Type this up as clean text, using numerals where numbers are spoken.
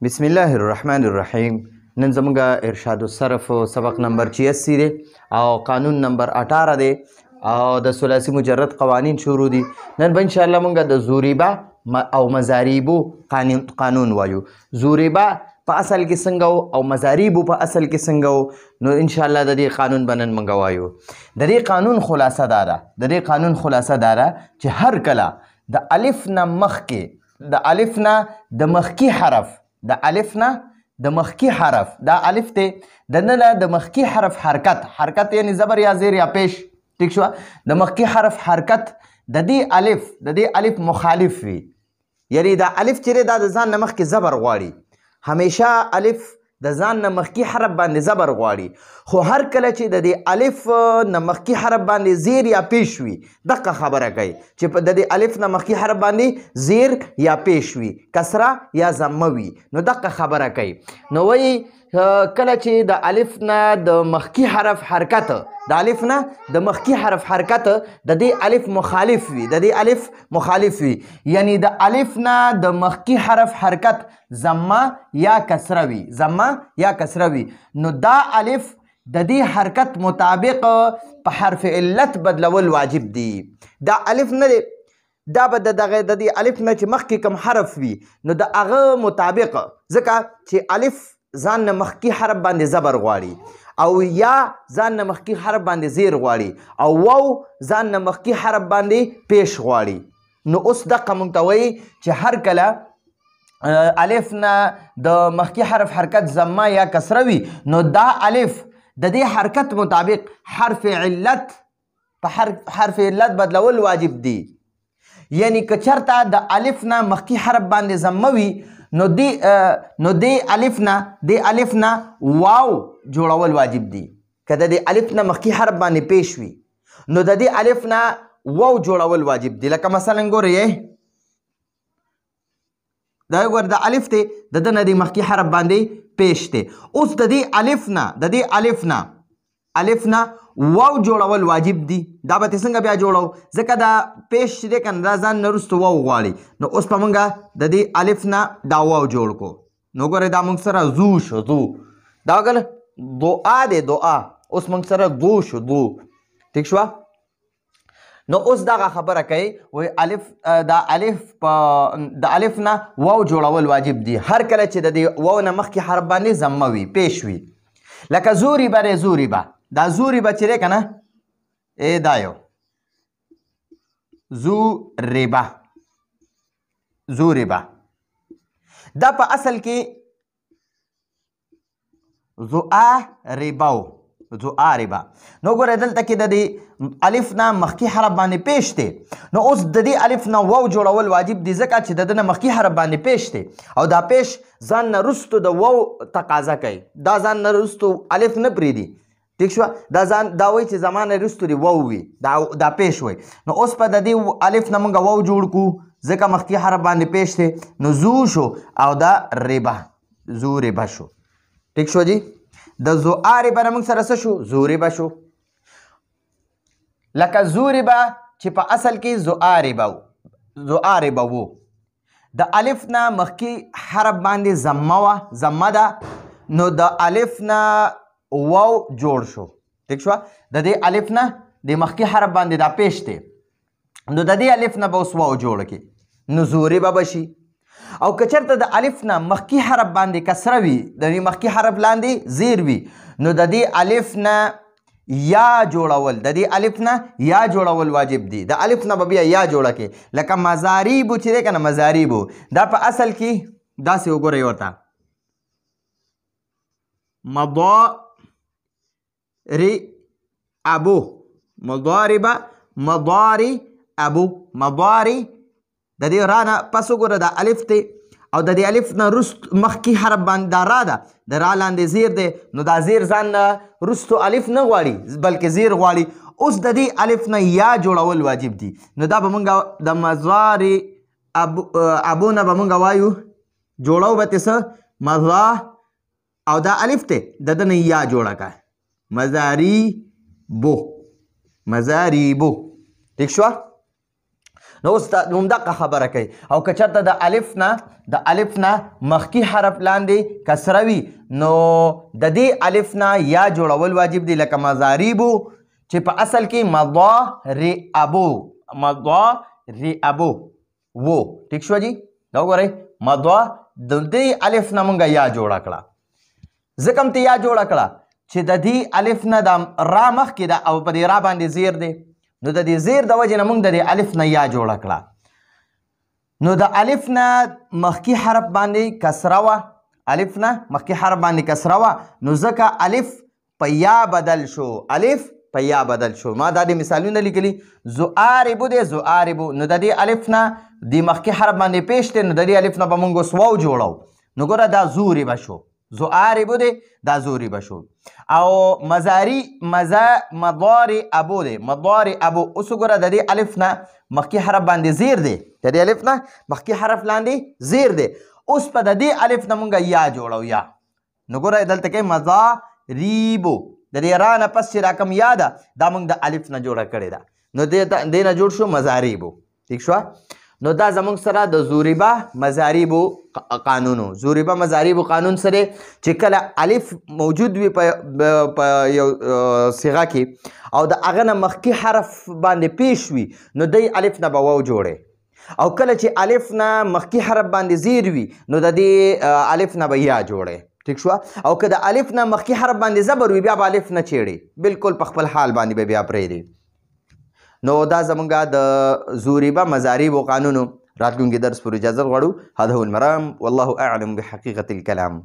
بسم الله الرحمن الرحیم. نن زموږ ارشاد الصرف سبق نمبر 86 دی او قانون نمبر 18 دی او د ثلاثي مجرد قوانین شروع دي. نن به انشاءالله موږ د زوریبه او مزاریبو قانون وایو. زوریبه په اصل کې څنګه او مزاریبو په اصل کې څنګه نو انشاءالله د دې قانون به نن موږ وایو. د دې قانون خلاصه دا ده چې هر کله د الف نه مخکې د الف نه د مخکې حرف دا الف ته د نه د مخکې حرف حرکت یعنی زبر یا زیر یا پیش، ٹھیک شو؟ د مخکې حرف حرکت د دې الف مخالف وي، یعنی دا الف چې دا د ځان نه مخکې زبر غواړي، همیشه الف د ځان نه مخکې حرف باندې زبر غواړي، خو هر کله چې د دې الف نه مخکې حرف باندې زیر یا پیش وي دغه خبره کوي چې د دې الف نه مخکې حرف باندې زیر یا پیش وي، کسره یا ضمه وي، نو دغه خبره کوي. نو وایي کله چې د الف نه د مخکې حرف حرکت د دې الف مخالف وي، یعنی د الف نه د مخکې حرف حرکت ضمه یا کسره وي، نو دا الف د دې حرکت مطابق په حرف علت بدلول واجب دي. دا الف نه دی، دا به د دې الف نه چې مخکې کوم حرف وي نو د هغه مطابق، ځکه چې الف ځان نه مخکې حرف باندې زبر غواړي او یا ځان نه مخکې حرف باندې زیر غواړي او واو ځان نه مخکې حرف باندې پیش غواړي. نو اوس دغه موږ ته وایي چې هر کله الف نه د مخکې حرف حرکت ضمه یا کسره وي نو دا الف د دې حرکت مطابق حرف علت بدلول واجب دي. یعنی که چرته د الف نه مخکې حرف باندې ضمه وي نو دې الف نه واو جوړول واجب دي. که د دې الف نه مخکې حرف باندې پیش وي نو د دې الف نه واو جوړول واجب دي. لکه مثلا ګورئ دا ګور د الف ته د نه د مخکې حرف باندې پیش ته، اوس د دې الف نه واو جوړول واجب دي. دا به څنګه بیا جوړو؟ ځکه دا پیش چې دی کنه دا ځان نه وروسته واو غواړي، نو اوس به موږ د دې الف نه دا واو جوړ کو. نو ګورئ دا موږ سره زو شو، دا وګوره دعا دی، اوس موږ سره زو شو، ٹھیک شوه؟ نو اوس دغه خبره کوي وایي د الف نه واو جوړول واجب دي هر کله چې د دې واو نه مخکې حرف باندې ضمه وي، پیش وي. لکه زوریبه دا زوریبه چې دی که نه دا یو زوریبه دا په اصل کې زوآربه. نو ګوره دلته کې د دې الف نه مخکې حرف باندې پیش دی، نو اوس د دې الف نه واو جوړول واجب دي ځکه چې د ده نه مخکې حرف باندې پیش دی او دا پیش ځان نه وروستو د واو تقاضا کوي، دا ځان نه وروستو الف نه پرېږدي، ٹھیک شوه؟ دا وایي چې زما نه وروستو دې واو وي، دا پیش وي. نو اوس په د دې الف نه موږ واو جوړ کړو ځکه مخکې حرف باندې پیش دی، نو زو شو او دا زوریبه شو، ٹھیک شو جی؟ د زوآربه نه موږ سره څه شو؟ زوریبه شو. لکه زوریبه چې په اصل کې زوآربه وو، د الف نه مخکې حرف باندې ضمه ده، نو د الف نه واو جوړ شو، ٹھیک شوه؟ د دې الف نه د مخکې حرف باندې دا پیش دی، نو د دې الف نه به اوس واو جوړ کړي، نو زوریبه به شي. او که چېرته د الف نه مخکې حرف باندې کسره وي، د مخکې حرف لاندې زیر وي، نو د دې الف نه یا جوړول واجب دي. د الف نه به بیا یا جوړه کې، لکه مزاریبو چې دی که نه مزاریبو، دا په اصل کې داسې وګورئ ورته مضاربه د دې را نه پس وګوره دا الف دی او د دې الف نه مخکې حرف باندې دا را ده، د را لاندې زیر دی، نو دا زیر ځان نه وروستو الف نه غواړي بلکې زیر غواړي. اوس د دې الف نه یا جوړول واجب دي، نو دا به مونږ د مضاري ابو نه به مونږ وایو جوړو به څه مضا او دا الف دی د ده نه یا جوړه کړه مزاریبو، ٹھیک شوه؟ نو اوس همدغه خبره کوي او که چېرته د الف نه مخکې حرف لاندې کسره وي نو د دې الف نه یا جوړول واجب دی لکه مضاریبو چې په اصل کې مضارعبو وو ټیک شو جی دا وګورئ د دې الف نه مونږ یا جوړه کړه ځکه هم ته یا جوړه کړه چې د دې الف نه د را مخکې ده او په دې را باندې زیر دی نو د دې زیر د وجې نه مونږ د دې الف نه یا جوړه کړه نو د الف نه مخکې حرف باندې کسره وه نو ځکه الف په یا بدل شو ما دا د مثالونه لیکلي زعاربو دی نو د دې الف نه د مخکې حرف باندې پیش دی نو د دې الف نه به مونږ اوس واو جوړو نو ګوره دا زوري به شو زعاربو دی دا زوري به شو او مضارعبو دی اوس وګوره د دې الف نه مخکې حرف باندې زیر دی اوس په د دې الف نه مونږ یا جوړو یا نو ګوره دلته کې مضاریبو د دې را نه پس چې راکم یا ده دا مونږ د الف نه جوړه کړې ده نو دې نه جوړ شو مضاریبو ټیک شوه نو دا زمونږ سره د زوریبه مضاریبو قانون سره چې کله الف موجود وي په یو صیغه کې او د هغه نه مخکې حرف باندې پیش وي نو دی الف نه به واو جوړې او کله چې الف نه مخکې حرف باندې زیر وي نو د دې الف نه به یا جوړې ټیک شوه او که د الف نه مخکې حرف باندې زبر وي بیا به الف نه چیړي بالکل په خپل حال باندې به بیا پرېږدي نو دا زمونږ د زوریبه مضاریبو قانونو راتلونکي درس پر اجازه غواړو هذا هو المرام والله اعلم بحقیقة الكلام